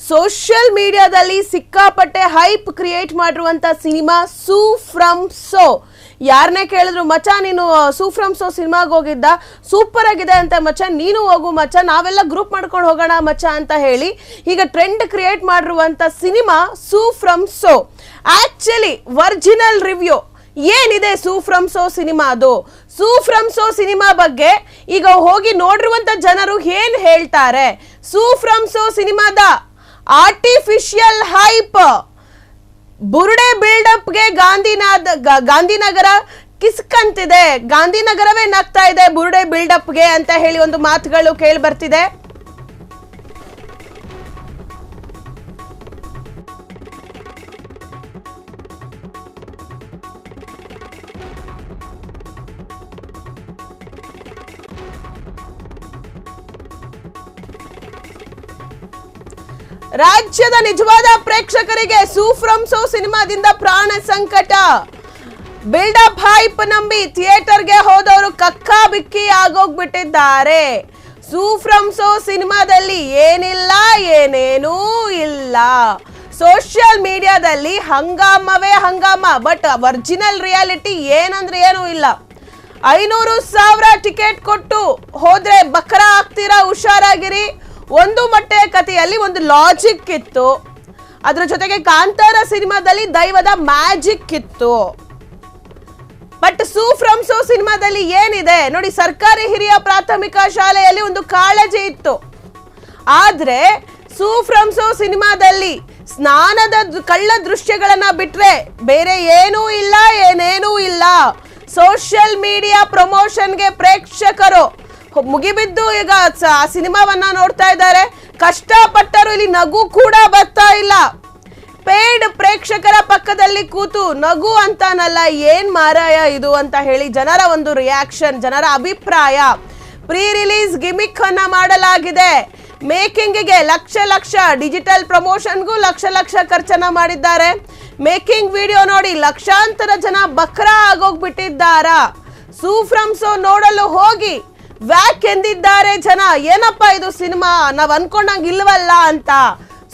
Social ಮೀಡಿಯಾದಲ್ಲಿ ಸಿಕ್ಕಾಪಟ್ಟೆ hype create ಮಾಡಿರುವಂತ ಸಿನಿಮಾ ಸೂ ಫ್ರಮ್ ಸೋ. ಯಾರನ್ನೇ ಕೇಳಿದ್ರು ಮಚ್ಚ ನೀನು ಸೂ ಫ್ರಮ್ ಸೋ ಸಿನಿಮಾಗೆ ಹೋಗಿದ್ದ, ಸೂಪರ್ ಆಗಿದೆ ಅಂತ ಮಚ್ಚ, ನೀನು ಹೋಗು ಮಚ್ಚ, ನಾವೆಲ್ಲ ಗ್ರೂಪ್ ಮಾಡ್ಕೊಂಡು ಹೋಗೋಣ ಮಚ್ಚ ಅಂತ ಹೇಳಿ ಈಗ ಟ್ರೆಂಡ್ ಕ್ರಿಯೇಟ್ ಮಾಡಿರುವಂತ cinema Su from So. Actually original review ಏನಿದೆ ಸೂ ಫ್ರಮ್ ಸೋ ಸಿನಿಮಾದು, ಸೂ ಫ್ರಮ್ ಸೋ ಸಿನಿಮಾ ಬಗ್ಗೆ ಈಗ ಹೋಗಿ ನೋಡಿರುವಂತ ಜನರು ಏನ್ ಹೇಳ್ತಾರೆ, ಸೂ ಫ್ರಮ್ ಸೋ ಸಿನಿಮಾದ ಆರ್ಟಿಫಿಷಿಯಲ್ ಹೈಪ್, ಬುರುಡೆ ಬಿಲ್ಡಪ್ಗೆ ಗಾಂಧಿನಗರ ಕಿಸ್ಕಂತಿದೆ, ಗಾಂಧಿನಗರವೇ ನಗ್ತಾ ಇದೆ ಬುರುಡೆ ಬಿಲ್ಡಪ್ಗೆ ಅಂತ ಹೇಳಿ ಒಂದು ಮಾತುಗಳು ಕೇಳಿ ಬರ್ತಿದೆ. ರಾಜ್ಯದ ನಿಜವಾದ ಪ್ರೇಕ್ಷಕರಿಗೆ ಸೂ ಫ್ರಮ್ ಸೋ ಸಿನಿಮಾದಿಂದ ಪ್ರಾಣ ಸಂಕಟ. ಬಿಲ್ಡಪ್ ಹೈಪ್ ನಂಬಿ ಥಿಯೇಟರ್ಗೆ ಹೋದವರು ಕಕ್ಕಾ ಬಿಕ್ಕಿ ಆಗೋಗ್ಬಿಟ್ಟಿದ್ದಾರೆ. ಸೂ ಫ್ರಮ್ ಸೋ ಸಿನಿಮಾದಲ್ಲಿ ಏನಿಲ್ಲ, ಏನೇನೂ ಇಲ್ಲ. ಸೋಷಿಯಲ್ ಮೀಡಿಯಾದಲ್ಲಿ ಹಂಗಾಮವೇ ಹಂಗಾಮ, ಬಟ್ ಒರಿಜಿನಲ್ ರಿಯಾಲಿಟಿ ಏನಂದ್ರೆ ಏನೂ ಇಲ್ಲ. 500,000 ಟಿಕೆಟ್ ಕೊಟ್ಟು ಹೋದ್ರೆ ಬಕ್ರ ಆಗ್ತೀರಾ, ಹುಷಾರಾಗಿರಿ. ಒಂದು ಮಟ್ಟೆಯ ಕಥೆಯಲ್ಲಿ ಒಂದು ಲಾಜಿಕ್ ಇತ್ತು, ಅದ್ರ ಜೊತೆಗೆ ಕಾಂತಾರ ಸಿನಿಮಾದಲ್ಲಿ ದೈವದ ಮ್ಯಾಜಿಕ್ ಇತ್ತು. ಬಟ್ ಸೂ ಫ್ರಮ್ ಸೋ ಸಿನಿಮಾದಲ್ಲಿ ಏನಿದೆ ನೋಡಿ, ಸರ್ಕಾರಿ ಹಿರಿಯ ಪ್ರಾಥಮಿಕ ಶಾಲೆಯಲ್ಲಿ ಒಂದು ಕಾಳಜಿ ಇತ್ತು, ಆದ್ರೆ ಸೂ ಫ್ರಮ್ ಸೋ ಸಿನಿಮಾದಲ್ಲಿ ಸ್ನಾನದ ಕಳ್ಳ ದೃಶ್ಯಗಳನ್ನ ಬಿಟ್ರೆ ಬೇರೆ ಏನೂ ಇಲ್ಲ, ಏನೇನೂ ಇಲ್ಲ. ಸೋಷಿಯಲ್ ಮೀಡಿಯಾ ಪ್ರಮೋಷನ್ಗೆ ಪ್ರೇಕ್ಷಕರು ಮುಗಿಬಿದ್ದು ಈಗ ಸಿನಿಮಾವನ್ನ ನೋಡ್ತಾ ಇದ್ದಾರೆ. ಕಷ್ಟಪಟ್ಟರು ಇಲ್ಲಿ ನಗು ಕೂಡ ಬರ್ತಾ ಇಲ್ಲ. ಪೇಯ್ಡ್ ಪ್ರೇಕ್ಷಕರ ಪಕ್ಕದಲ್ಲಿ ಕೂತು ನಗು ಅಂತಾನಲ್ಲ, ಏನ್ ಮಾರಾಯ ಇದು ಅಂತ ಹೇಳಿ ಜನರ ಒಂದು ರಿಯಾಕ್ಷನ್, ಜನರ ಅಭಿಪ್ರಾಯ. ಪ್ರೀ ರಿಲೀಸ್ ಗಿಮಿಕ್ ಅನ್ನ ಮಾಡಲಾಗಿದೆ, ಮೇಕಿಂಗ್ಗೆ ಲಕ್ಷ ಡಿಜಿಟಲ್ ಪ್ರಮೋಷನ್ಗೂ ಲಕ್ಷ ಖರ್ಚನ್ನ ಮಾಡಿದ್ದಾರೆ. ಮೇಕಿಂಗ್ ವಿಡಿಯೋ ನೋಡಿ ಲಕ್ಷಾಂತರ ಜನ ಬಕ್ರ ಆಗೋಗ್ಬಿಟ್ಟಿದ್ದಾರ. ಸೂ ಫ್ರಮ್ ಸೋ ನೋಡಲು ಹೋಗಿ ವ್ಯಾಕ್ ಎಂದಿದ್ದಾರೆ ಜನ. ಏನಪ್ಪಾ ಇದು ಸಿನಿಮಾ, ನಾವ್ ಅನ್ಕೊಂಡಂಗ ಇಲ್ವಲ್ಲ ಅಂತ.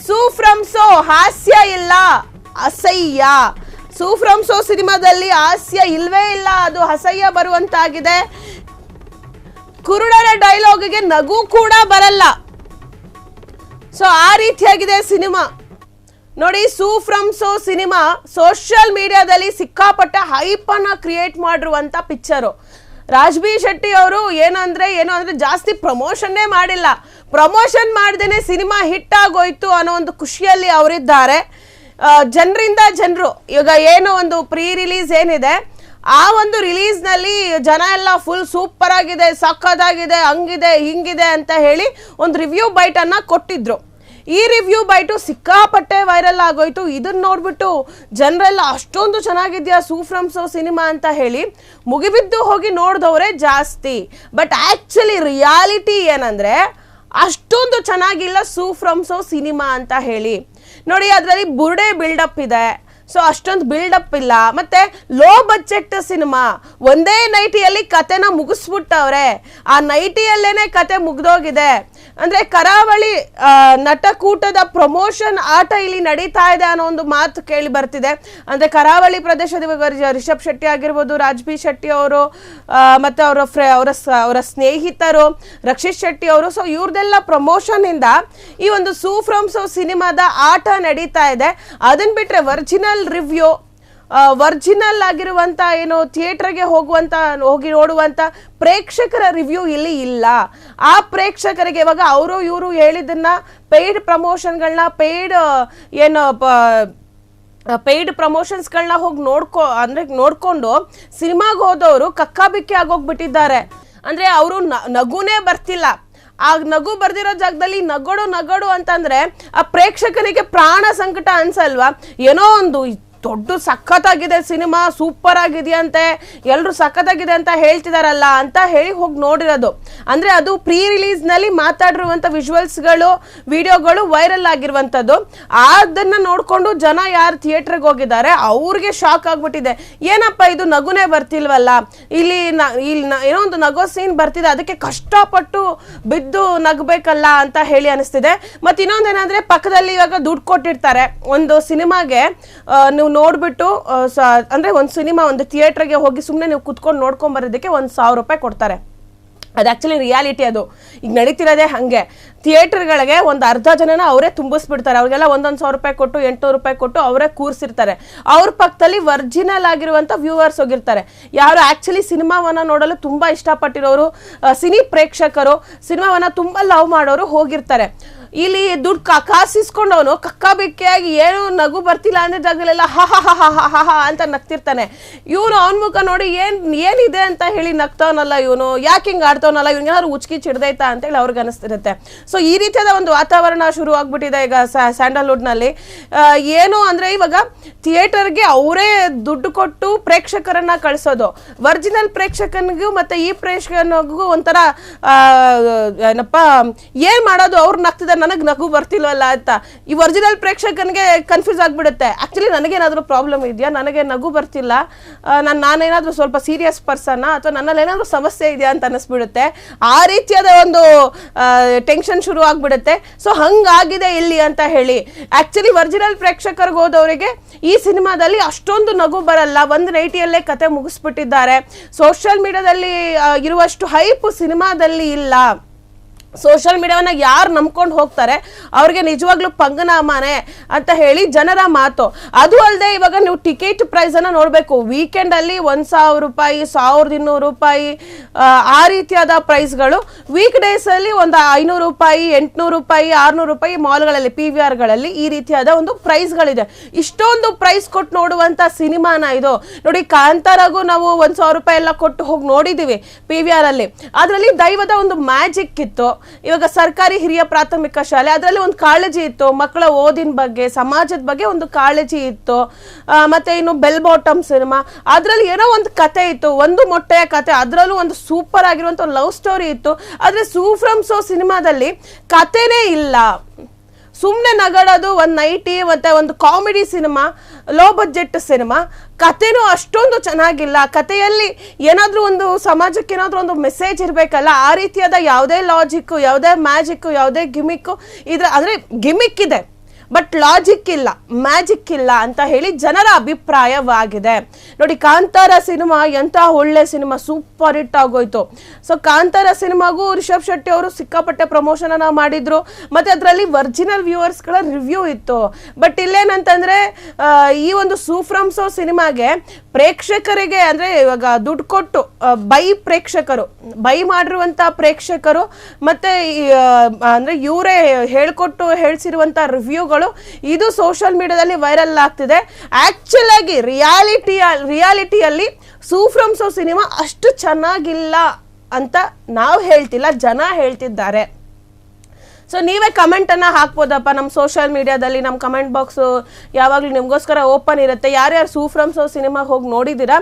ಸೂ ಫ್ರಮ್ ಸೋ ಹಾಸ್ಯ ಇಲ್ಲ, ಅಸಹ್ಯ. ಸೂ ಫ್ರಮ್ ಸೋ ಸಿನಿಮಾದಲ್ಲಿ ಹಾಸ್ಯ ಇಲ್ವೇ ಇಲ್ಲ, ಅದು ಅಸಹ್ಯ ಬರುವಂತಾಗಿದೆ. ಕುರುಡರ ಡೈಲಾಗ್ಗೆ ನಗು ಕೂಡ ಬರಲ್ಲ. ಸೊ ಆ ರೀತಿಯಾಗಿದೆ ಸಿನಿಮಾ ನೋಡಿ. ಸೂ ಫ್ರಮ್ ಸೋ ಸಿನಿಮಾ ಸೋಷಿಯಲ್ ಮೀಡಿಯಾದಲ್ಲಿ ಸಿಕ್ಕಾಪಟ್ಟ ಹೈಪ್ ಅನ್ನ ಕ್ರಿಯೇಟ್ ಮಾಡಿರುವಂತ ಪಿಕ್ಚರು. ರಾಜ್ಬಿ ಶೆಟ್ಟಿ ಅವರು ಏನು ಅಂದ್ರೆ ಜಾಸ್ತಿ ಪ್ರಮೋಷನ್ನೇ ಮಾಡಿಲ್ಲ, ಪ್ರಮೋಷನ್ ಮಾಡ್ದೇನೆ ಸಿನಿಮಾ ಹಿಟ್ ಆಗೋಯ್ತು ಅನ್ನೋ ಒಂದು ಖುಷಿಯಲ್ಲಿ ಅವರಿದ್ದಾರೆ. ಜನರಿಂದ ಜನರು ಈಗ ಏನೋ ಒಂದು ಪ್ರೀ ರಿಲೀಸ್ ಏನಿದೆ, ಆ ಒಂದು ರಿಲೀಸ್ ನಲ್ಲಿ ಜನ ಎಲ್ಲ ಫುಲ್ ಸೂಪರ್ ಆಗಿದೆ, ಸಖತ್ತಾಗಿದೆ, ಹಂಗಿದೆ ಹಿಂಗಿದೆ ಅಂತ ಹೇಳಿ ಒಂದು ರಿವ್ಯೂ ಬೈಟ್ ಅನ್ನ ಕೊಟ್ಟಿದ್ರು. ಈ ರಿವ್ಯೂ ಬೈಟು ಸಿಕ್ಕಾಪಟ್ಟೆ ವೈರಲ್ ಆಗೋಯ್ತು. ಇದನ್ನ ನೋಡ್ಬಿಟ್ಟು ಜನರೆಲ್ಲ ಅಷ್ಟೊಂದು ಚೆನ್ನಾಗಿದ್ಯಾ ಸೂ ಫ್ರಮ್ ಸೋ ಸಿನಿಮಾ ಅಂತ ಹೇಳಿ ಮುಗಿಬಿದ್ದು ಹೋಗಿ ನೋಡಿದವರೇ ಜಾಸ್ತಿ. ಬಟ್ ಆಕ್ಚುಲಿ ರಿಯಾಲಿಟಿ ಏನಂದ್ರೆ ಅಷ್ಟೊಂದು ಚೆನ್ನಾಗಿಲ್ಲ ಸೂ ಫ್ರಮ್ ಸೋ ಸಿನಿಮಾ ಅಂತ ಹೇಳಿ ನೋಡಿ. ಅದರಲ್ಲಿ ಬುರುಡೆ ಬಿಲ್ಡಪ್ ಇದೆ, ಸೊ ಅಷ್ಟೊಂದು ಬಿಲ್ಡಪ್ ಇಲ್ಲ. ಮತ್ತೆ ಲೋ ಬಜೆಟ್ ಸಿನಿಮಾ, ಒಂದೇ ನೈಟಿಯಲ್ಲಿ ಕತೆನ ಮುಗಿಸ್ಬಿಟ್ಟವ್ರೆ. ಆ ನೈಟಿಯಲ್ಲೇನೆ ಕತೆ ಮುಗ್ದೋಗಿದೆ. ಅಂದ್ರೆ ಕರಾವಳಿ ನಟಕೂಟದ ಪ್ರಮೋಷನ್ ಆಟ ಇಲ್ಲಿ ನಡೀತಾ ಇದೆ ಅನ್ನೋ ಒಂದು ಮಾತು ಕೇಳಿ ಬರ್ತಿದೆ. ಅಂದ್ರೆ ಕರಾವಳಿ ಪ್ರದೇಶದ ರಿಷಬ್ ಶೆಟ್ಟಿ ಆಗಿರ್ಬೋದು, ರಾಜ್ಬಿ ಶೆಟ್ಟಿ ಅವರು, ಮತ್ತೆ ಅವರ ಸ್ನೇಹಿತರು ರಕ್ಷಿತ್ ಶೆಟ್ಟಿ ಅವರು, ಸೊ ಇವ್ರದೆಲ್ಲ ಪ್ರಮೋಷನ್ ಇಂದ ಈ ಒಂದು ಸೂ ಫ್ರಮ್ ಸೋ ಸಿನಿಮಾದ ಆಟ ನಡೀತಾ ಇದೆ. ಅದನ್ನ ಬಿಟ್ರೆ ಒರಿಜಿನಲ್ ರಿವ್ಯೂ, ಒರಿಜಿನಲ್ ಆಗಿರುವಂತ ಏನು ಥಿಯೇಟರ್ಗೆ ಹೋಗಿ ನೋಡುವಂತ ಪ್ರೇಕ್ಷಕರ ರಿವ್ಯೂ ಇಲ್ಲಿ ಇಲ್ಲ. ಆ ಪ್ರೇಕ್ಷಕರಿಗೆ ಇವಾಗ ಅವರು ಇವರು ಹೇಳಿದ್ದನ್ನ ಪೇಯ್ಡ್ ಪ್ರಮೋಷನ್ಗಳನ್ನ ಪೇಯ್ಡ್ ಪ್ರಮೋಷನ್ಸ್ಗಳನ್ನ ಹೋಗಿ ನೋಡ್ಕೊಂಡು ಸಿನಿಮಾಗೆ ಹೋದವರು ಕಕ್ಕಾಬಿಕ್ಕಿ ಆಗೋಗ್ಬಿಟ್ಟಿದ್ದಾರೆ. ಅಂದ್ರೆ ಅವರು ನಗುನೇ ಬರ್ತಿಲ್ಲ. ಆ ನಗು ಬರ್ದಿರೋ ಜಾಗದಲ್ಲಿ ನಗಡು ಅಂತಂದ್ರೆ ಆ ಪ್ರೇಕ್ಷಕನಿಗೆ ಪ್ರಾಣ ಸಂಕಟ ಅನ್ಸಲ್ವಾ? ಏನೋ ಒಂದು ದೊಡ್ಡ ಸಖತ್ತಾಗಿದೆ ಸಿನಿಮಾ, ಸೂಪರ್ ಆಗಿದೆಯಂತೆ, ಎಲ್ಲರೂ ಸಖತ್ತಾಗಿದೆ ಅಂತ ಹೇಳ್ತಿದಾರಲ್ಲ ಅಂತ ಹೇಳಿ ಹೋಗಿ ನೋಡಿರೋದು. ಅಂದ್ರೆ ಅದು ಪ್ರೀ ರಿಲೀಸ್ ನಲ್ಲಿ ಮಾತಾಡಿರುವಂತ ವಿಜುವಲ್ಸ್ಗಳು, ವಿಡಿಯೋಗಳು ವೈರಲ್ ಆಗಿರುವಂತದ್ದು. ಅದನ್ನ ನೋಡ್ಕೊಂಡು ಜನ ಯಾರು ಥಿಯೇಟರ್ಗೆ ಹೋಗಿದ್ದಾರೆ ಅವ್ರಿಗೆ ಶಾಕ್ ಆಗ್ಬಿಟ್ಟಿದೆ. ಏನಪ್ಪ ಇದು ನಗುನೇ ಬರ್ತಿಲ್ವಲ್ಲ, ಇಲ್ಲಿ ಏನೋ ಒಂದು ನಗೋ ಸೀನ್ ಬರ್ತಿದೆ, ಅದಕ್ಕೆ ಕಷ್ಟಪಟ್ಟು ಬಿದ್ದು ನಗಬೇಕಲ್ಲ ಅಂತ ಹೇಳಿ ಅನಿಸ್ತಿದೆ. ಮತ್ತೆ ಇನ್ನೊಂದೇನಂದ್ರೆ ಪಕ್ಕದಲ್ಲಿ ಇವಾಗ ದುಡ್ಡು ಕೊಟ್ಟಿರ್ತಾರೆ ಒಂದು ಸಿನಿಮಾಗೆ, ನೀವು ನೋಡ್ಬಿಟ್ಟು ಅಂದ್ರೆ ಒಂದು ಸಿನಿಮಾ ಒಂದು ಥಿಯೇಟರ್ಗೆ ಹೋಗಿ ಸುಮ್ಮನೆ ನೀವು ಕುತ್ಕೊಂಡು ನೋಡ್ಕೊಂಡ್ ಬರೋದಕ್ಕೆ 1,000 ರೂಪಾಯಿ ಕೊಡ್ತಾರೆ. ಅದು ಆಕ್ಚುಲಿ ರಿಯಾಲಿಟಿ. ಅದು ಈಗ ನಡೀತಿರೋದೇ ಹಂಗೆ. ಥಿಯೇಟರ್ಗಳಿಗೆ ಒಂದು ಅರ್ಧ ಜನನ ಅವರೇ ತುಂಬಿಸ್ಬಿಡ್ತಾರೆ. ಅವ್ರಿಗೆಲ್ಲ 1,100 ರೂಪಾಯಿ ಕೊಟ್ಟು 800 ರೂಪಾಯಿ ಕೊಟ್ಟು ಅವರೇ ಕೂರಿಸಿರ್ತಾರೆ. ಅವ್ರ ಪಕ್ಕದಲ್ಲಿ ಒರಿಜಿನಲ್ ಆಗಿರುವಂತ ವ್ಯೂವರ್ಸ್ ಹೋಗಿರ್ತಾರೆ, ಯಾರು ಆಕ್ಚುಲಿ ಸಿನಿಮಾವನ್ನ ನೋಡಲು ತುಂಬಾ ಇಷ್ಟಪಟ್ಟಿರೋರು, ಸಿನಿ ಪ್ರೇಕ್ಷಕರು, ಸಿನಿಮಾವನ್ನ ತುಂಬಾ ಲವ್ ಮಾಡೋರು ಹೋಗಿರ್ತಾರೆ. ಇಲ್ಲಿ ದುಡ್ಡು ಕಾಸಿಸ್ಕೊಂಡವನು ಕಕ್ಕ ಬಿಕ್ಕಿಯಾಗಿ ಏನು ನಗು ಬರ್ತಿಲ್ಲ ಅಂದ್ರೆ ಜಾಗದಲ್ಲೆಲ್ಲ ಹ ಹ ಹ ಹ ಹ ಹ ಅಂತ ನಗ್ತಿರ್ತಾನೆ. ಇವನು ಅವನ ಮುಖ ನೋಡಿ ಏನಿದೆ ಅಂತ ಹೇಳಿ ನಗ್ತಾವನಲ್ಲ, ಇವನು ಯಾಕೆ ಹಿಂಗೆ ಆಡ್ತಾವನಲ್ಲ, ಇವ್ನಿಗೇನಾದ್ರು ಉಚ್ಕಿ ಚಿಡ್ದೈತಾ ಅಂತ ಹೇಳಿ ಅವ್ರಿಗೆ ಅನಿಸ್ತಿರುತ್ತೆ. ಸೊ ಈ ರೀತಿಯಾದ ಒಂದು ವಾತಾವರಣ ಶುರು ಆಗ್ಬಿಟ್ಟಿದೆ ಈಗ ಸ್ಯಾಂಡಲ್ವುಡ್ ನಲ್ಲಿ. ಏನು ಅಂದ್ರೆ ಇವಾಗ ಥಿಯೇಟರ್ಗೆ ಅವರೇ ದುಡ್ಡು ಕೊಟ್ಟು ಪ್ರೇಕ್ಷಕರನ್ನ ಕಳಿಸೋದು. ಒರಿಜಿನಲ್ ಪ್ರೇಕ್ಷಕನಿಗೂ ಮತ್ತೆ ಈ ಪ್ರೇಕ್ಷಕನಿಗೂ ಒಂಥರ ಏನಪ್ಪ ಏನ್ ಮಾಡೋದು, ಅವ್ರು ನಗ್ತಿದ್ದಾರೆ, ನನಗೆ ನಗು ಬರ್ತಿಲ್ವಲ್ಲ ಅಂತ. ಈ ಒರಿಜಿನಲ್ ಪ್ರೇಕ್ಷಕನಿಗೆ ಕನ್ಫ್ಯೂಸ್ ಆಗ್ಬಿಡುತ್ತೆ, ಆಕ್ಚುಲಿ ನನಗೇನಾದ್ರೂ ಪ್ರಾಬ್ಲಮ್ ಇದೆಯಾ, ನನಗೆ ನಗು ಬರ್ತಿಲ್ಲ, ನಾನೇನಾದ್ರೂ ಸ್ವಲ್ಪ ಸೀರಿಯಸ್ ಪರ್ಸನ್ ಅಥವಾ ನನ್ನಲ್ಲಿ ಏನಾದ್ರೂ ಸಮಸ್ಯೆ ಇದೆಯಾ ಅಂತ ಅನಿಸ್ಬಿಡುತ್ತೆ. ಆ ರೀತಿಯಾದ ಒಂದು ಟೆನ್ಷನ್ ಶುರು ಆಗ್ಬಿಡುತ್ತೆ. ಸೊ ಹಂಗಾಗಿದೆ ಇಲ್ಲಿ ಅಂತ ಹೇಳಿ. ಆಕ್ಚುಲಿ ಒರಿಜಿನಲ್ ಪ್ರೇಕ್ಷಕರಿಗೆ ಹೋದವರಿಗೆ ಈ ಸಿನಿಮಾದಲ್ಲಿ ಅಷ್ಟೊಂದು ನಗು ಬರಲ್ಲ, ಒಂದು ನೈಟಿಯಲ್ಲೇ ಕತೆ ಮುಗಿಸ್ಬಿಟ್ಟಿದ್ದಾರೆ. ಸೋಷಿಯಲ್ ಮೀಡಿಯಾದಲ್ಲಿ ಇರುವಷ್ಟು ಹೈಪ್ ಸಿನಿಮಾದಲ್ಲಿ ಇಲ್ಲ. ಸೋಷಿಯಲ್ ಮೀಡಿಯಾವನ್ನ ಯಾರು ನಂಬ್ಕೊಂಡು ಹೋಗ್ತಾರೆ ಅವ್ರಿಗೆ ನಿಜವಾಗ್ಲೂ ಪಂಗನಾಮಾನೆ ಅಂತ ಹೇಳಿ ಜನರ ಮಾತು. ಅದು ಅಲ್ಲದೆ ಇವಾಗ ನೀವು ಟಿಕೆಟ್ ಪ್ರೈಸ್ ಅನ್ನ ನೋಡ್ಬೇಕು. ವೀಕೆಂಡ್ ಅಲ್ಲಿ 1,000 ರೂಪಾಯಿ, 1,200 ರೂಪಾಯಿ ಆ ರೀತಿಯಾದ ಪ್ರೈಸ್ಗಳು. ವೀಕ್ ಡೇಸ್ ಅಲ್ಲಿ ಒಂದು 500 ರೂಪಾಯಿ, 800 ರೂಪಾಯಿ, 600 ರೂಪಾಯಿ ಮಾಲ್ಗಳಲ್ಲಿ, PVR ಗಳಲ್ಲಿ ಈ ರೀತಿಯಾದ ಒಂದು ಪ್ರೈಸ್ಗಳಿದೆ. ಇಷ್ಟೊಂದು ಪ್ರೈಸ್ ಕೊಟ್ಟು ನೋಡುವಂತ ಸಿನಿಮಾನ ಇದು ನೋಡಿ. ಕಾಂತಾರಾಗೂ ನಾವು 1,000 ರೂಪಾಯಿ ಎಲ್ಲ ಕೊಟ್ಟು ಹೋಗಿ ನೋಡಿದೀವಿ PVR ಅಲ್ಲಿ. ಅದರಲ್ಲಿ ದೈವದ ಒಂದು ಮ್ಯಾಜಿಕ್ ಇತ್ತು. ಇವಾಗ ಸರ್ಕಾರಿ ಹಿರಿಯ ಪ್ರಾಥಮಿಕ ಶಾಲೆ, ಅದರಲ್ಲಿ ಒಂದು ಕಾಳಜಿ ಇತ್ತು, ಮಕ್ಕಳ ಓದಿನ ಬಗ್ಗೆ, ಸಮಾಜದ ಬಗ್ಗೆ ಒಂದು ಕಾಳಜಿ ಇತ್ತು. ಮತ್ತೆ ಇನ್ನು ಬೆಲ್ ಬಾಟಮ್ ಸಿನಿಮಾ, ಅದ್ರಲ್ಲಿ ಏನೋ ಒಂದು ಕತೆ ಇತ್ತು, ಒಂದು ಮೊಟ್ಟೆಯ ಕತೆ, ಅದರಲ್ಲೂ ಒಂದು ಸೂಪರ್ ಆಗಿರುವಂತ ಒಂದು ಲವ್ ಸ್ಟೋರಿ ಇತ್ತು. ಆದ್ರೆ ಸೂ ಫ್ರಮ್ ಸೋ ಸಿನಿಮಾದಲ್ಲಿ ಕತೆನೇ ಇಲ್ಲ, ಸುಮ್ಮನೆ ನಗಾಡೋದು, ಒಂದು ನೈಟಿ ಮತ್ತೆ ಒಂದು comedy cinema, low budget cinema. ಕತೆನೂ ಅಷ್ಟೊಂದು ಚೆನ್ನಾಗಿಲ್ಲ. ಕತೆಯಲ್ಲಿ ಏನಾದ್ರೂ ಒಂದು ಸಮಾಜಕ್ಕೆ ಏನಾದ್ರೂ ಒಂದು ಮೆಸೇಜ್ ಇರ್ಬೇಕಲ್ಲ, ಆ ರೀತಿಯಾದ ಯಾವುದೇ ಲಾಜಿಕ್, ಯಾವುದೇ ಮ್ಯಾಜಿಕ್, ಯಾವುದೇ ಗಿಮಿಕ್ ಅಂದ್ರೆ ಗಿಮಿಕ್ ಇದೆ ಬಟ್ ಲಾಜಿಕ್ ಇಲ್ಲ, ಮ್ಯಾಜಿಕ್ ಇಲ್ಲ ಅಂತ ಹೇಳಿ ಜನರ ಅಭಿಪ್ರಾಯವಾಗಿದೆ. ನೋಡಿ ಕಾಂತಾರ ಸಿನಿಮಾ ಎಂತ ಒಳ್ಳೆ ಸಿನಿಮಾ, ಸೂಪರ್ ಹಿಟ್ ಆಗೋಯ್ತು. ಸೊ ಕಾಂತಾರ ಸಿನಿಮಾಗೂ ರಿಷಬ್ ಶೆಟ್ಟಿ ಅವರು ಸಿಕ್ಕಾಪಟ್ಟೆ ಪ್ರಮೋಷನ್ ಅನ್ನ ಮಾಡಿದ್ರು, ಮತ್ತೆ ಅದರಲ್ಲಿ ಒರಿಜಿನಲ್ ವ್ಯೂವರ್ಸ್ ಗಳ ರಿವ್ಯೂ ಇತ್ತು. ಬಟ್ ಇಲ್ಲೇನಂತಂದ್ರೆ ಈ ಒಂದು ಸೂ ಫ್ರಮ್ ಸೋ ಸಿನಿಮಾಗೆ ಪ್ರೇಕ್ಷಕರಿಗೆ ಅಂದ್ರೆ ಇವಾಗ ದುಡ್ಡು ಕೊಟ್ಟು ಪ್ರೇಕ್ಷಕರು ಬೈ ಮಾಡಿರುವಂತ ಪ್ರೇಕ್ಷಕರು ಮತ್ತೆ ಅಂದ್ರೆ ಇವರೇ ಹೇಳ್ಕೊಟ್ಟು ಹೇಳ್ಸಿರುವಂತ ರಿವ್ಯೂಗಳು ಇದು ಸೋಷಿಯಲ್ ಮೀಡಿಯಾದಲ್ಲಿ ವೈರಲ್ ಆಗ್ತಿದೆ. ಆಕ್ಚುಲ್ ಆಗಿ ರಿಯಾಲಿಟಿಯಲ್ಲಿ ಸೂ ಫ್ರಮ್ ಸೋ ಸಿನಿಮಾ ಅಷ್ಟು ಚೆನ್ನಾಗಿಲ್ಲ ಅಂತ ನಾವು ಹೇಳ್ತಿಲ್ಲ, ಜನ ಹೇಳ್ತಿದ್ದಾರೆ. ಸೊ ನೀವೇ ಕಮೆಂಟ್ ಅನ್ನ ಹಾಕ್ಬೋದಪ್ಪ ನಮ್ಮ ಸೋಷಿಯಲ್ ಮೀಡಿಯಾದಲ್ಲಿ. ನಮ್ಮ ಕಮೆಂಟ್ ಬಾಕ್ಸ್ ಯಾವಾಗಲೂ ನಿಮಗೋಸ್ಕರ ಓಪನ್ ಇರುತ್ತೆ. ಯಾರ್ಯಾರು ಸೂ ಫ್ರಮ್ ಸೋ ಸಿನಿಮಾ ಹೋಗಿ ನೋಡಿದ್ದೀರಾ,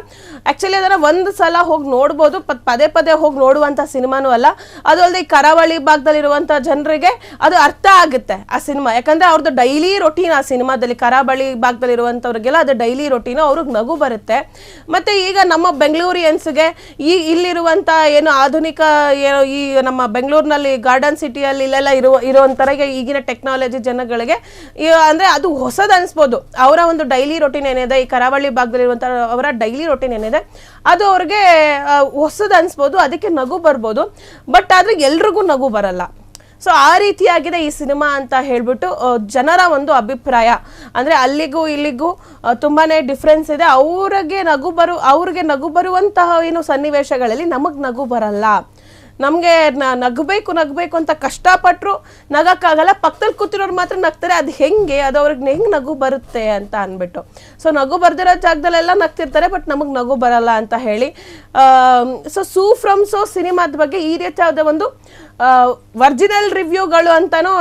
ಆಕ್ಚುಲಿ ಅದನ್ನ ಒಂದು ಸಲ ಹೋಗಿ ನೋಡ್ಬೋದು, ಪದೇ ಪದೇ ಹೋಗಿ ನೋಡುವಂತ ಸಿನಿಮಾನೂ ಅಲ್ಲ. ಅದು ಅಲ್ಲದೆ ಈ ಕರಾವಳಿ ಭಾಗದಲ್ಲಿರುವಂತ ಜನರಿಗೆ ಅದು ಅರ್ಥ ಆಗುತ್ತೆ ಆ ಸಿನಿಮಾ, ಯಾಕಂದ್ರೆ ಅವ್ರದ್ದು ಡೈಲಿ ರೊಟೀನ್ ಆ ಸಿನಿಮಾದಲ್ಲಿ. ಕರಾವಳಿ ಭಾಗದಲ್ಲಿರುವಂತವ್ರಿಗೆಲ್ಲ ಅದು ಡೈಲಿ ರೊಟೀನು, ಅವ್ರಿಗೆ ನಗು ಬರುತ್ತೆ. ಮತ್ತೆ ಈಗ ನಮ್ಮ ಬೆಂಗಳೂರಿಯನ್ಸ್ಗೆ ಇಲ್ಲಿರುವಂತ ಏನು ಆಧುನಿಕ ಏನು ಈ ನಮ್ಮ ಬೆಂಗಳೂರಿನಲ್ಲಿ ಗಾರ್ಡನ್ ಸಿಟಿಯಲ್ಲಿ ಇಲ್ಲೆಲ್ಲ ಇರುವಂತರ ಈಗಿನ ಟೆಕ್ನಾಲಜಿ ಜನಗಳಿಗೆ ಅಂದ್ರೆ ಅದು ಹೊಸದು ಅನ್ಸ್ಬೋದು. ಅವರ ಒಂದು ಡೈಲಿ ರೊಟೀನ್ ಏನಿದೆ, ಈ ಕರಾವಳಿ ಭಾಗದಲ್ಲಿರುವಂತ ಅವರ ಡೈಲಿ ರೊಟೀನ್ ಏನಿದೆ ಅದು ಅವ್ರಿಗೆ ಹೊಸದು ಅನ್ಸ್ಬೋದು, ಅದಕ್ಕೆ ನಗು ಬರ್ಬೋದು. ಬಟ್ ಆದ್ರೆ ಎಲ್ರಿಗೂ ನಗು ಬರಲ್ಲ. ಸೊ ಆ ರೀತಿಯಾಗಿದೆ ಈ ಸಿನಿಮಾ ಅಂತ ಹೇಳ್ಬಿಟ್ಟು ಜನರ ಒಂದು ಅಭಿಪ್ರಾಯ. ಅಂದ್ರೆ ಅಲ್ಲಿಗೂ ಇಲ್ಲಿಗೂ ತುಂಬಾನೇ ಡಿಫ್ರೆನ್ಸ್ ಇದೆ. ಅವ್ರಿಗೆ ನಗು ಬರುವಂತಹ ಏನು ಸನ್ನಿವೇಶಗಳಲ್ಲಿ ನಮಗ್ ನಗು ಬರಲ್ಲ. ನಮಗೆ ನಗಬೇಕು ಅಂತ ಕಷ್ಟಪಟ್ಟರು ನಗಕ್ಕಾಗಲ್ಲ. ಪಕ್ಕದಲ್ಲಿ ಕೂತಿರೋರು ಮಾತ್ರ ನಗ್ತಾರೆ. ಅದು ಹೆಂಗೆ, ಅದು ಅವ್ರಿಗೆ ಹೆಂಗೆ ನಗು ಬರುತ್ತೆ ಅಂತ ಅಂದ್ಬಿಟ್ಟು. ಸೊ ನಗು ಬರ್ದಿರೋ ಜಾಗದಲ್ಲೆಲ್ಲ ನಗ್ತಿರ್ತಾರೆ, ಬಟ್ ನಮಗೆ ನಗು ಬರಲ್ಲ ಅಂತ ಹೇಳಿ. ಸೊ ಸೂ ಫ್ರಮ್ ಸೋ ಸಿನಿಮಾದ ಬಗ್ಗೆ ಈ ರೀತಿಯಾದ ಒಂದು ಒರಿಜಿನಲ್ ರಿವ್ಯೂಗಳು ಅಂತಾನೂ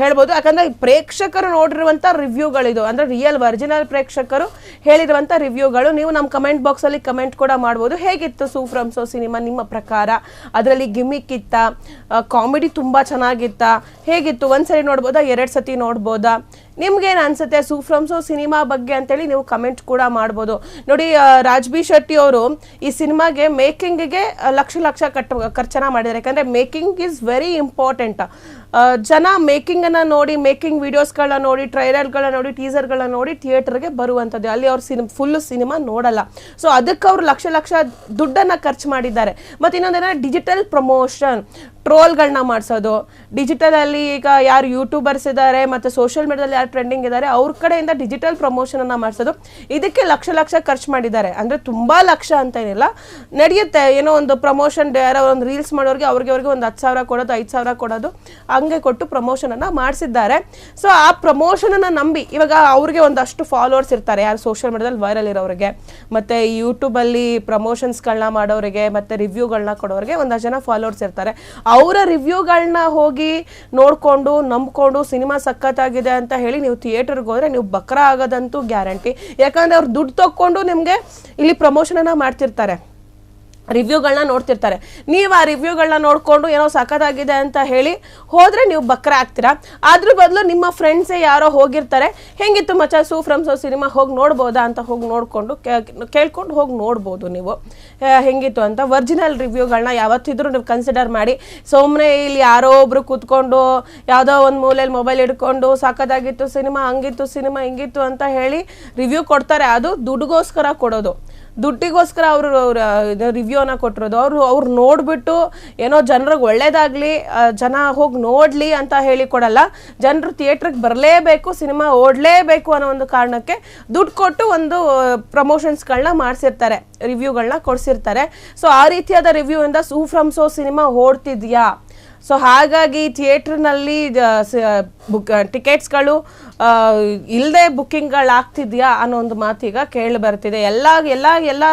ಹೇಳ್ಬೋದು. ಯಾಕಂದ್ರೆ ಪ್ರೇಕ್ಷಕರು ನೋಡಿರುವಂಥ ರಿವ್ಯೂಗಳಿದು, ಅಂದ್ರೆ ರಿಯಲ್ ಒರಿಜಿನಲ್ ಪ್ರೇಕ್ಷಕರು ಹೇಳಿರುವಂಥ ರಿವ್ಯೂಗಳು. ನೀವು ನಮ್ಮ ಕಮೆಂಟ್ ಬಾಕ್ಸಲ್ಲಿ ಕಮೆಂಟ್ ಕೂಡ ಮಾಡ್ಬೋದು. ಹೇಗಿತ್ತು ಸೂ ಫ್ರಮ್ ಸೋ ಸಿನಿಮಾ ನಿಮ್ಮ ಪ್ರಕಾರ? ಅದರಲ್ಲಿ ಗಿಮಿಕ್ ಇತ್ತ, ಕಾಮಿಡಿ ತುಂಬ ಚೆನ್ನಾಗಿತ್ತ, ಹೇಗಿತ್ತು? ಒಂದ್ಸರಿ ನೋಡ್ಬೋದಾ, 2 ಸತಿ ನೋಡ್ಬೋದಾ? ನಿಮ್ಗೇನು ಅನ್ಸುತ್ತೆ ಸೂ ಫ್ರಮ್ ಸೋ ಸಿನಿಮಾ ಬಗ್ಗೆ ಅಂತೇಳಿ ನೀವು ಕಮೆಂಟ್ ಕೂಡ ಮಾಡ್ಬೋದು. ನೋಡಿ, ರಾಜ್ಬಿ ಶೆಟ್ಟಿ ಅವರು ಈ ಸಿನಿಮಾಗೆ ಮೇಕಿಂಗ್ಗೆ ಲಕ್ಷ ಖರ್ಚನ್ನ ಮಾಡಿದ್ದಾರೆ. ಯಾಕಂದರೆ ಮೇಕಿಂಗ್ ಈಸ್ ವೆರಿ ಇಂಪಾರ್ಟೆಂಟ್. ಜನ ಮೇಕಿಂಗನ್ನು ನೋಡಿ, ಮೇಕಿಂಗ್ ವಿಡಿಯೋಸ್ಗಳನ್ನ ನೋಡಿ, ಟ್ರೈಲರ್ಗಳನ್ನ ನೋಡಿ, ಟೀಸರ್ಗಳನ್ನ ನೋಡಿ ಥಿಯೇಟರ್ಗೆ ಬರುವಂಥದ್ದು. ಅಲ್ಲಿ ಅವ್ರು ಫುಲ್ಲು ಸಿನಿಮಾ ನೋಡಲ್ಲ. ಸೊ ಅದಕ್ಕೆ ಅವರು ಲಕ್ಷ ದುಡ್ಡನ್ನು ಖರ್ಚು ಮಾಡಿದ್ದಾರೆ. ಮತ್ತು ಇನ್ನೊಂದೇನಂದರೆ ಡಿಜಿಟಲ್ ಪ್ರಮೋಷನ್, ಟ್ರೋಲ್ಗಳನ್ನ ಮಾಡಿಸೋದು. ಡಿಜಿಟಲಲ್ಲಿ ಈಗ ಯಾರು ಯೂಟ್ಯೂಬರ್ಸ್ ಇದ್ದಾರೆ ಮತ್ತು ಸೋಷಿಯಲ್ ಮೀಡಿಯಾದಲ್ಲಿ ಯಾರು ಟ್ರೆಂಡಿಂಗ್ ಇದ್ದಾರೆ ಅವ್ರ ಕಡೆಯಿಂದ ಡಿಜಿಟಲ್ ಪ್ರಮೋಷನನ್ನು ಮಾಡಿಸೋದು. ಇದಕ್ಕೆ ಲಕ್ಷ ಖರ್ಚು ಮಾಡಿದ್ದಾರೆ. ಅಂದರೆ ತುಂಬ ಲಕ್ಷ ಅಂತ ಏನಿಲ್ಲ, ನಡೆಯುತ್ತೆ. ಏನೋ ಒಂದು ಪ್ರಮೋಷನ್, ಯಾರೋ ಒಂದು ರೀಲ್ಸ್ ಮಾಡೋರಿಗೆ ಅವ್ರಿಗೆ ಒಂದು 10,000 ಕೊಡೋದು, 5,000 ಕೊಡೋದು, ಹಂಗೆ ಕೊಟ್ಟು ಪ್ರಮೋಷನನ್ನು ಮಾಡಿಸಿದ್ದಾರೆ. ಸೊ ಆ ಪ್ರಮೋಷನನ್ನು ನಂಬಿ ಇವಾಗ ಅವ್ರಿಗೆ ಒಂದಷ್ಟು ಫಾಲೋವರ್ಸ್ ಇರ್ತಾರೆ, ಯಾರು ಸೋಷಿಯಲ್ ಮೀಡಿಯಾದಲ್ಲಿ ವೈರಲ್ ಇರೋರಿಗೆ, ಮತ್ತು ಯೂಟ್ಯೂಬಲ್ಲಿ ಪ್ರಮೋಷನ್ಸ್ಗಳನ್ನ ಮಾಡೋರಿಗೆ, ಮತ್ತು ರಿವ್ಯೂಗಳನ್ನ ಕೊಡೋರಿಗೆ ಒಂದಷ್ಟು ಜನ ಫಾಲೋವರ್ಸ್ ಇರ್ತಾರೆ. ಅವರ ರಿವ್ಯೂಗಳನ್ನ ಹೋಗಿ ನೋಡಿಕೊಂಡು ನಂಬ್ಕೊಂಡು ಸಿನಿಮಾ ಸಖತ್ತಾಗಿದೆ ಅಂತ ಹೇಳಿ ನೀವು ಥಿಯೇಟರ್ಗೆ ಹೋದರೆ ನೀವು ಬಕ್ರ ಆಗೋದಂತೂ ಗ್ಯಾರಂಟಿ. ಯಾಕಂದರೆ ಅವ್ರು ದುಡ್ಡು ತಗೊಂಡು ನಿಮಗೆ ಇಲ್ಲಿ ಪ್ರಮೋಷನನ್ನು ಮಾಡ್ತಿರ್ತಾರೆ, ರಿವ್ಯೂಗಳನ್ನ ನೋಡ್ತಿರ್ತಾರೆ. ನೀವು ಆ ರಿವ್ಯೂಗಳನ್ನ ನೋಡಿಕೊಂಡು ಏನೋ ಸಖತ್ತಾಗಿದೆ ಅಂತ ಹೇಳಿ ಹೋದರೆ ನೀವು ಬಕ್ರ ಆಗ್ತೀರಾ. ಅದ್ರ ಬದಲು ನಿಮ್ಮ ಫ್ರೆಂಡ್ಸೇ ಯಾರೋ ಹೋಗಿರ್ತಾರೆ, ಹೆಂಗಿತ್ತು ಮಚ್ಚ ಸೂ ಫ್ರಮ್ ಸೋ ಸಿನಿಮಾ, ಹೋಗಿ ನೋಡ್ಬೋದಾ ಅಂತ ಹೋಗಿ ನೋಡಿಕೊಂಡು ಕೇಳ್ಕೊಂಡು ಹೋಗಿ ನೋಡ್ಬೋದು ನೀವು ಹೆಂಗಿತ್ತು ಅಂತ. ಒರಿಜಿನಲ್ ರಿವ್ಯೂಗಳನ್ನ ಯಾವತ್ತಿದ್ರೂ ನೀವು ಕನ್ಸಿಡರ್ ಮಾಡಿ. ಸುಮ್ಮನೆ ಇಲ್ಲಿ ಯಾರೋ ಒಬ್ರು ಕೂತ್ಕೊಂಡು ಯಾವುದೋ ಒಂದು ಮೂಲೆಯಲ್ಲಿ ಮೊಬೈಲ್ ಹಿಡ್ಕೊಂಡು ಸಖತ್ತಾಗಿತ್ತು ಸಿನಿಮಾ, ಹಂಗಿತ್ತು ಸಿನಿಮಾ, ಹಿಂಗಿತ್ತು ಅಂತ ಹೇಳಿ ರಿವ್ಯೂ ಕೊಡ್ತಾರೆ. ಅದು ದುಡ್ಡುಗೋಸ್ಕರ ಕೊಡೋದು, ದುಡ್ಡಿಗೋಸ್ಕರ ಅವರು ರಿವ್ಯೂನ ಕೊಟ್ಟಿರೋದು. ಅವ್ರು ನೋಡಿಬಿಟ್ಟು ಏನೋ ಜನರಿಗೆ ಒಳ್ಳೇದಾಗಲಿ, ಜನ ಹೋಗಿ ನೋಡಲಿ ಅಂತ ಹೇಳಿ ಕೊಡಲ್ಲ. ಜನರು ಥಿಯೇಟ್ರಿಗೆ ಬರಲೇಬೇಕು, ಸಿನಿಮಾ ಓಡಲೇಬೇಕು ಅನ್ನೋ ಒಂದು ಕಾರಣಕ್ಕೆ ದುಡ್ಡು ಕೊಟ್ಟು ಒಂದು ಪ್ರಮೋಷನ್ಸ್ಗಳನ್ನ ಮಾಡಿಸಿರ್ತಾರೆ, ರಿವ್ಯೂಗಳನ್ನ ಕೊಡಿಸಿರ್ತಾರೆ. ಸೊ ಆ ರೀತಿಯಾದ ರಿವ್ಯೂಯಿಂದ ಸೂ ಫ್ರಮ್ ಸೋ ಸಿನಿಮಾ ಓಡ್ತಿದ್ಯಾ? ಸೊ ಹಾಗಾಗಿ ಥಿಯೇಟ್ರ್ನಲ್ಲಿ ಟಿಕೆಟ್ಸ್ಗಳು ಇಲ್ಲದೆ ಬುಕ್ಕಿಂಗ್ಗಳಾಗ್ತಿದೆಯಾ ಅನ್ನೋ ಒಂದು ಮಾತೀಗ ಕೇಳಿ ಬರ್ತಿದೆ. ಎಲ್ಲ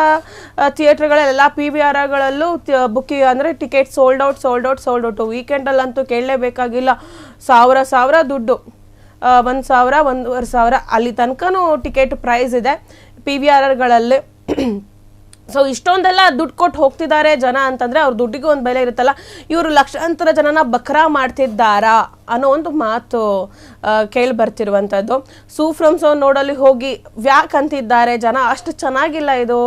ಥಿಯೇಟ್ರ್ಗಳೆಲ್ಲ PVRಗಳಲ್ಲೂ ಬುಕ್ಕಿಂಗ್ ಅಂದರೆ ಟಿಕೆಟ್ ಸೋಲ್ಡ್ ಔಟ್. ವೀಕೆಂಡಲ್ಲಂತೂ ಕೇಳಲೇಬೇಕಾಗಿಲ್ಲ, ಸಾವಿರ ದುಡ್ಡು, 1,000 1,500 ಅಲ್ಲಿ ತನಕನೂ ಟಿಕೆಟ್ ಪ್ರೈಸ್ ಇದೆ PVRಗಳಲ್ಲಿ. ಸೊ ಇಷ್ಟೊಂದೆಲ್ಲ ದುಡ್ಡು ಕೊಟ್ಟು ಹೋಗ್ತಿದ್ದಾರೆ ಜನ ಅಂತಂದರೆ ಅವ್ರ ದುಡ್ಡಿಗೂ ಒಂದು ಬೆಲೆ ಇರುತ್ತಲ್ಲ. ಇವರು ಲಕ್ಷಾಂತರ ಜನನ ಬಕ್ರಾ ಮಾಡ್ತಿದ್ದಾರಾ ಅನ್ನೋ ಒಂದು ಮಾತು ಕೇಳಿ ಬರ್ತಿರುವಂಥದ್ದು. ಸೂ ಫ್ರಮ್ ಸೋ ನೋಡಲು ಹೋಗಿ ವ್ಯಾಕ್ ಅಂತಿದ್ದಾರೆ ಜನ, ಅಷ್ಟು ಚೆನ್ನಾಗಿಲ್ಲ ಇದು,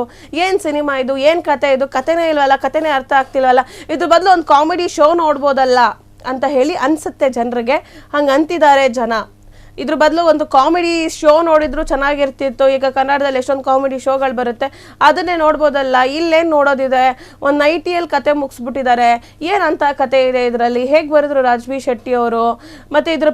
ಏನು ಸಿನಿಮಾ ಇದು, ಏನು ಕತೆ ಇದು, ಕತೆನೇ ಇಲ್ವಲ್ಲ, ಕತೆನೇ ಅರ್ಥ ಆಗ್ತಿಲ್ವಲ್ಲ, ಇದ್ರ ಬದಲು ಒಂದು ಕಾಮಿಡಿ ಶೋ ನೋಡ್ಬೋದಲ್ಲ ಅಂತ ಹೇಳಿ ಅನಿಸುತ್ತೆ ಜನರಿಗೆ. ಹಂಗೆ ಅಂತಿದ್ದಾರೆ ಜನ. ಇದ್ರ ಬದಲು ಒಂದು ಕಾಮಿಡಿ ಶೋ ನೋಡಿದ್ರು ಚೆನ್ನಾಗಿರ್ತಿತ್ತು. ಈಗ ಕನ್ನಡದಲ್ಲಿ ಎಷ್ಟೊಂದು ಕಾಮಿಡಿ ಶೋಗಳು ಬರುತ್ತೆ, ಅದನ್ನೇ ನೋಡ್ಬೋದಲ್ಲ. ಇಲ್ಲೇನು ನೋಡೋದಿದೆ, ಒಂದು ನೈಟಿಯಲ್ಲಿ ಕತೆ ಮುಗಿಸ್ಬಿಟ್ಟಿದ್ದಾರೆ, ಏನಂತ ಕತೆ ಇದೆ ಇದರಲ್ಲಿ, ಹೇಗೆ ಬರೆದ್ರು ರಾಜ್ಬಿ ಶೆಟ್ಟಿ ಅವರು. ಮತ್ತು ಇದ್ರ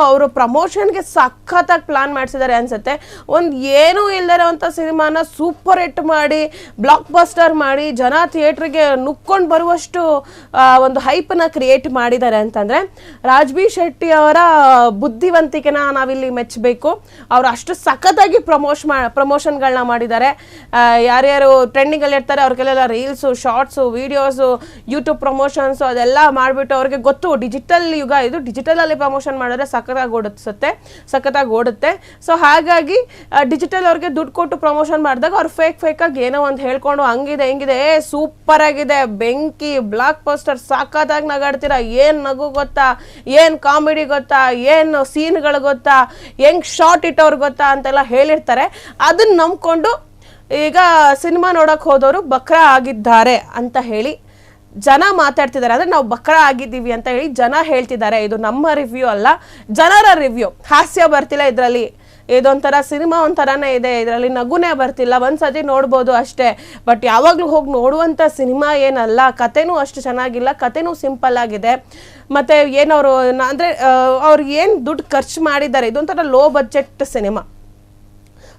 ಅವರು ಪ್ರಮೋಷನ್ಗೆ ಸಖತ್ತಾಗಿ ಪ್ಲಾನ್ ಮಾಡಿಸಿದ್ದಾರೆ ಅನಿಸುತ್ತೆ. ಒಂದು ಏನೂ ಇಲ್ಲದಿರೋವಂಥ ಸಿನಿಮಾನ ಸೂಪರ್ ಹಿಟ್ ಮಾಡಿ, ಬ್ಲಾಕ್ ಬಸ್ಟರ್ ಮಾಡಿ, ಜನ ಥಿಯೇಟ್ರಿಗೆ ನುಕ್ಕೊಂಡು ಬರುವಷ್ಟು ಒಂದು ಹೈಪನ್ನ ಕ್ರಿಯೇಟ್ ಮಾಡಿದ್ದಾರೆ ಅಂತಂದರೆ ರಾಜ್ಬಿ ಶೆಟ್ಟಿ ಅವರ ಬುದ್ಧಿವಂತಿಕೆ ನಾವಿಲ್ಲಿ ಮೆಚ್ಚಬೇಕು. ಅವರು ಅಷ್ಟು ಸಖತ್ತಾಗಿ ಪ್ರಮೋಷನ್ಗಳನ್ನ ಮಾಡಿದ್ದಾರೆ. ಯಾರ್ಯಾರು ಟ್ರೆಂಡಿಂಗಲ್ಲಿ ಇರ್ತಾರೆ ಅವ್ರಿಗೆಲ್ಲ reels, shorts, videos, YouTube promotions ಅದೆಲ್ಲ ಮಾಡಿಬಿಟ್ಟು ಅವ್ರಿಗೆ ಗೊತ್ತು ಡಿಜಿಟಲ್ ಯುಗ ಇದು, ಡಿಜಿಟಲಲ್ಲಿ ಪ್ರಮೋಷನ್ ಮಾಡಿದ್ರೆ ಸಖತ್ತಾಗಿ ಓಡುತ್ತೆ. ಸೊ ಹಾಗಾಗಿ ಡಿಜಿಟಲ್ ಅವ್ರಿಗೆ ದುಡ್ಡು ಕೊಟ್ಟು ಪ್ರಮೋಷನ್ ಮಾಡಿದಾಗ ಅವ್ರು ಫೇಕಾಗಿ ಏನೋ ಒಂದು ಹೇಳ್ಕೊಂಡು ಹಂಗಿದೆ ಹಿಂಗಿದೆ, ಸೂಪರ್ ಆಗಿದೆ, ಬೆಂಕಿ, ಬ್ಲಾಕ್ ಬಸ್ಟರ್, ಸಖತ್ತಾಗಿ ನಗಾಡ್ತೀರಾ, ಏನು ನಗು ಗೊತ್ತಾ, ಏನು ಕಾಮಿಡಿ ಗೊತ್ತಾ, ಏನು ಸೀನ್ಗಳು ಗೊತ್ತಾ, ಹೆಂಗ್ ಶಾರ್ಟ್ ಇಟ್ಟವ್ರು ಗೊತ್ತಾ ಅಂತೆಲ್ಲ ಹೇಳಿರ್ತಾರೆ. ಅದನ್ನ ನಂಬ್ಕೊಂಡು ಈಗ ಸಿನಿಮಾ ನೋಡಕ್ ಹೋದವರು ಬಕ್ರ ಆಗಿದ್ದಾರೆ ಅಂತ ಹೇಳಿ ಜನ ಮಾತಾಡ್ತಿದ್ದಾರೆ. ಅಂದ್ರೆ ನಾವು ಬಕ್ರ ಆಗಿದ್ದೀವಿ ಅಂತ ಹೇಳಿ ಜನ ಹೇಳ್ತಿದ್ದಾರೆ. ಇದು ನಮ್ಮ ರಿವ್ಯೂ ಅಲ್ಲ, ಜನರ ರಿವ್ಯೂ. ಹಾಸ್ಯ ಬರ್ತಿಲ್ಲ ಇದರಲ್ಲಿ, ಇದೊಂಥರ ಸಿನಿಮಾ ಒಂಥರನೇ ಇದೆ, ಇದರಲ್ಲಿ ನಗುನೇ ಬರ್ತಿಲ್ಲ, ಒಂದ್ಸತಿ ನೋಡ್ಬೋದು ಅಷ್ಟೇ. ಬಟ್ ಯಾವಾಗಲೂ ಹೋಗಿ ನೋಡುವಂಥ ಸಿನಿಮಾ ಏನಲ್ಲ. ಕತೆನೂ ಅಷ್ಟು ಚೆನ್ನಾಗಿಲ್ಲ, ಕತೆನೂ ಸಿಂಪಲ್ ಆಗಿದೆ. ಮತ್ತು ಏನವರು ಅಂದರೆ ಅವ್ರು ಏನು ದುಡ್ಡು ಖರ್ಚು ಮಾಡಿದ್ದಾರೆ, ಇದೊಂಥರ ಲೋ ಬಜೆಟ್ ಸಿನಿಮಾ.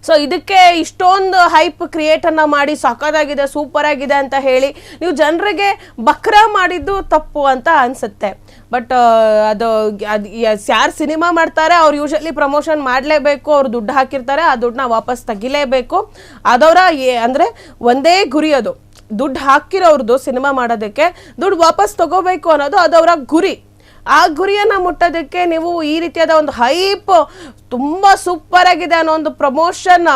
ಸೊ ಇದಕ್ಕೆ ಇಷ್ಟೊಂದು ಹೈಪ್ ಕ್ರಿಯೇಟನ್ನು ಮಾಡಿ ಸಖತ್ತಾಗಿದೆ, ಸೂಪರ್ ಆಗಿದೆ ಅಂತ ಹೇಳಿ ನೀವು ಜನರಿಗೆ ಬಕ್ರ ಮಾಡಿದ್ದು ತಪ್ಪು ಅಂತ ಅನಿಸುತ್ತೆ. ಬಟ್ ಅದು ಯಾರು ಸಿನಿಮಾ ಮಾಡ್ತಾರೆ ಅವ್ರು ಯೂಶಲಿ ಪ್ರಮೋಷನ್ ಮಾಡಲೇಬೇಕು, ಅವ್ರು ದುಡ್ಡು ಹಾಕಿರ್ತಾರೆ, ಆ ದುಡ್ಡನ್ನ ವಾಪಸ್ ತೆಗಿಲೇಬೇಕು. ಅದವರ ಅಂದರೆ ಒಂದೇ ಗುರಿ ಅದು, ದುಡ್ಡು ಹಾಕಿರೋರ್ದು ಸಿನಿಮಾ ಮಾಡೋದಕ್ಕೆ ದುಡ್ಡು ವಾಪಸ್ ತಗೋಬೇಕು ಅನ್ನೋದು ಅದು ಅವರ ಗುರಿ. ಆ ಗುರಿಯನ್ನು ಮುಟ್ಟೋದಕ್ಕೆ ನೀವು ಈ ರೀತಿಯಾದ ಒಂದು ಹೈಪ್ ತುಂಬ ಸೂಪರ್ ಆಗಿದೆ ಅನ್ನೋ ಒಂದು ಪ್ರಮೋಷನ್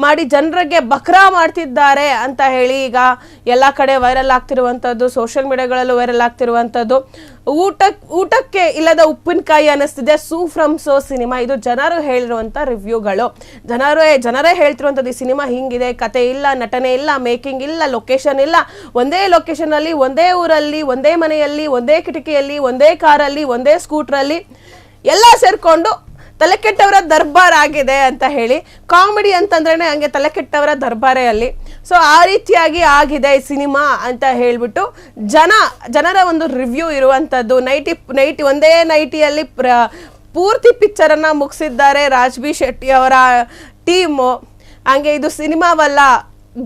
ಮಾಡಿ ಜನರಿಗೆ ಬಕ್ರಾ ಮಾಡ್ತಿದ್ದಾರೆ ಅಂತ ಹೇಳಿ ಈಗ ಎಲ್ಲ ಕಡೆ ವೈರಲ್ ಆಗ್ತಿರುವಂಥದ್ದು, ಸೋಷಿಯಲ್ ಮೀಡಿಯಾಗಳಲ್ಲೂ ವೈರಲ್ ಆಗ್ತಿರುವಂಥದ್ದು. ಊಟಕ್ಕೆ ಇಲ್ಲದ ಉಪ್ಪಿನಕಾಯಿ ಅನ್ನಿಸ್ತಿದೆ ಸೂ ಫ್ರಮ್ ಸೋ ಸಿನಿಮಾ. ಇದು ಜನರು ಹೇಳಿರುವಂಥ ರಿವ್ಯೂಗಳು. ಜನರೇ ಹೇಳ್ತಿರುವಂಥದ್ದು ಈ ಸಿನಿಮಾ ಹಿಂಗಿದೆ, ಕತೆ ಇಲ್ಲ, ನಟನೆ ಇಲ್ಲ, ಮೇಕಿಂಗ್ ಇಲ್ಲ, ಲೊಕೇಶನ್ ಇಲ್ಲ. ಒಂದೇ ಲೊಕೇಶನಲ್ಲಿ, ಒಂದೇ ಊರಲ್ಲಿ, ಒಂದೇ ಮನೆಯಲ್ಲಿ, ಒಂದೇ ಕಿಟಕಿಯಲ್ಲಿ, ಒಂದೇ ಕಾರಲ್ಲಿ, ಒಂದೇ ಸ್ಕೂಟ್ರಲ್ಲಿ ಎಲ್ಲ ಸೇರಿಕೊಂಡು ತಲೆಕೆಟ್ಟವರ ದರ್ಬಾರ್ ಆಗಿದೆ ಅಂತ ಹೇಳಿ. ಕಾಮಿಡಿ ಅಂತಂದ್ರೇ ಹಂಗೆ ತಲೆಕೆಟ್ಟವರ ದರ್ಬಾರೇ ಅಲ್ಲಿ. ಸೊ ಆ ರೀತಿಯಾಗಿ ಆಗಿದೆ ಈ ಸಿನಿಮಾ ಅಂತ ಹೇಳಿಬಿಟ್ಟು ಜನರ ಒಂದು ರಿವ್ಯೂ ಇರುವಂಥದ್ದು. ಒಂದೇ ನೈಟಿಯಲ್ಲಿ ಪೂರ್ತಿ ಪಿಕ್ಚರನ್ನು ಮುಗಿಸಿದ್ದಾರೆ ರಾಜ್ಬಿ ಶೆಟ್ಟಿ ಅವರ ಟೀಮು. ಹಂಗೆ ಇದು ಸಿನಿಮಾವಲ್ಲ,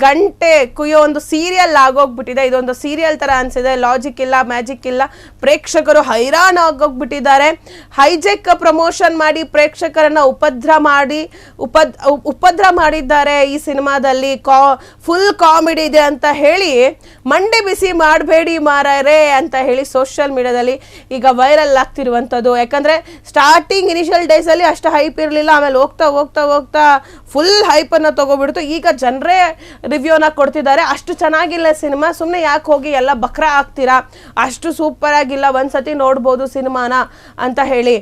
ಗಂಟೆ ಕುಯ್ಯೋ ಒಂದು ಸೀರಿಯಲ್ ಆಗೋಗ್ಬಿಟ್ಟಿದೆ. ಇದೊಂದು ಸೀರಿಯಲ್ ಥರ ಅನಿಸಿದೆ. ಲಾಜಿಕ್ ಇಲ್ಲ, ಮ್ಯಾಜಿಕ್ ಇಲ್ಲ. ಪ್ರೇಕ್ಷಕರು ಹೈರಾಣ ಆಗೋಗ್ಬಿಟ್ಟಿದ್ದಾರೆ. ಹೈಜೆಕ್ ಪ್ರಮೋಷನ್ ಮಾಡಿ ಪ್ರೇಕ್ಷಕರನ್ನ ಉಪದ್ರ ಮಾಡಿದ್ದಾರೆ ಈ ಸಿನಿಮಾದಲ್ಲಿ. ಫುಲ್ ಕಾಮಿಡಿ ಇದೆ ಅಂತ ಹೇಳಿ ಮಂಡೆ ಬಿಸಿ ಮಾಡಬೇಡಿ ಮಾರರೆ ಅಂತ ಹೇಳಿ ಸೋಷಿಯಲ್ ಮೀಡಿಯಾದಲ್ಲಿ ಈಗ ವೈರಲ್ ಆಗ್ತಿರುವಂಥದ್ದು. ಯಾಕಂದರೆ ಸ್ಟಾರ್ಟಿಂಗ್ ಇನಿಷಿಯಲ್ ಡೇಸಲ್ಲಿ ಅಷ್ಟು ಹೈಪ್ ಇರಲಿಲ್ಲ. ಆಮೇಲೆ ಹೋಗ್ತಾ ಹೋಗ್ತಾ ಹೋಗ್ತಾ ಫುಲ್ ಹೈಪನ್ನು ತೊಗೊಬಿಡ್ತು. ಈಗ ಜನರೇ ರಿವ್ಯೂನ ಕೊಡ್ತಿದ್ದಾರೆ. ಅಷ್ಟು ಚೆನ್ನಾಗಿಲ್ಲ ಸಿನಿಮಾ, ಸುಮ್ಮನೆ ಯಾಕೆ ಹೋಗಿ ಎಲ್ಲ ಬಕ್ರಾ ಆಗ್ತೀರಾ, ಅಷ್ಟು ಸೂಪರ್ ಆಗಿಲ್ಲ, ಒಂದ್ಸತಿ ನೋಡ್ಬೋದು ಸಿನಿಮಾನ ಅಂತ ಹೇಳಿ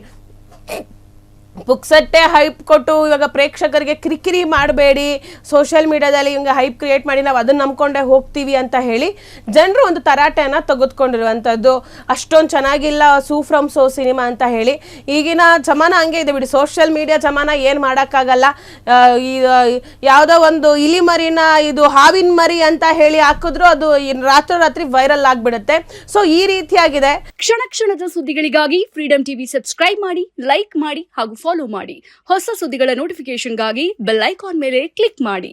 ಪುಕ್ಸಟ್ಟೆ ಹೈಪ್ ಕೊಟ್ಟು ಇವಾಗ ಪ್ರೇಕ್ಷಕರಿಗೆ ಕಿರಿಕಿರಿ ಮಾಡಬೇಡಿ, ಸೋಷಿಯಲ್ ಮೀಡಿಯಾದಲ್ಲಿ ಹಿಂಗೆ ಹೈಪ್ ಕ್ರಿಯೇಟ್ ಮಾಡಿ ನಾವು ಅದನ್ನು ನಂಬ್ಕೊಂಡೇ ಹೋಗ್ತೀವಿ ಅಂತ ಹೇಳಿ ಜನರು ಒಂದು ತರಾಟೆಯನ್ನು ತೆಗೆದುಕೊಂಡಿರುವಂಥದ್ದು. ಅಷ್ಟೊಂದು ಚೆನ್ನಾಗಿಲ್ಲ ಸೂ ಫ್ರಮ್ ಸೋ ಸಿನಿಮಾ ಅಂತ ಹೇಳಿ. ಈಗಿನ ಜಮಾನ ಹಂಗೆ ಇದೆ ಬಿಡಿ, ಸೋಷಿಯಲ್ ಮೀಡಿಯಾ ಜಮಾನ, ಏನು ಮಾಡೋಕ್ಕಾಗಲ್ಲ. ಯಾವುದೋ ಒಂದು ಇಲಿ ಮರಿನ ಇದು ಹಾವಿನ ಮರಿ ಅಂತ ಹೇಳಿ ಹಾಕಿದ್ರು ಅದು ರಾತ್ರಿ ವೈರಲ್ ಆಗಿಬಿಡುತ್ತೆ. ಸೊ ಈ ರೀತಿಯಾಗಿದೆ. ಕ್ಷಣ ಕ್ಷಣದ ಸುದ್ದಿಗಳಿಗಾಗಿ ಫ್ರೀಡಂ ಟಿವಿ ಸಬ್ಸ್ಕ್ರೈಬ್ ಮಾಡಿ, ಲೈಕ್ ಮಾಡಿ ಹಾಗೂ ಫಾಲೋ ಮಾಡಿ. ಹೊಸ ಸುದ್ದಿಗಳ ನೋಟಿಫಿಕೇಶನ್ಗಾಗಿ ಬೆಲ್ ಐಕಾನ್ ಮೇಲೆ ಕ್ಲಿಕ್ ಮಾಡಿ.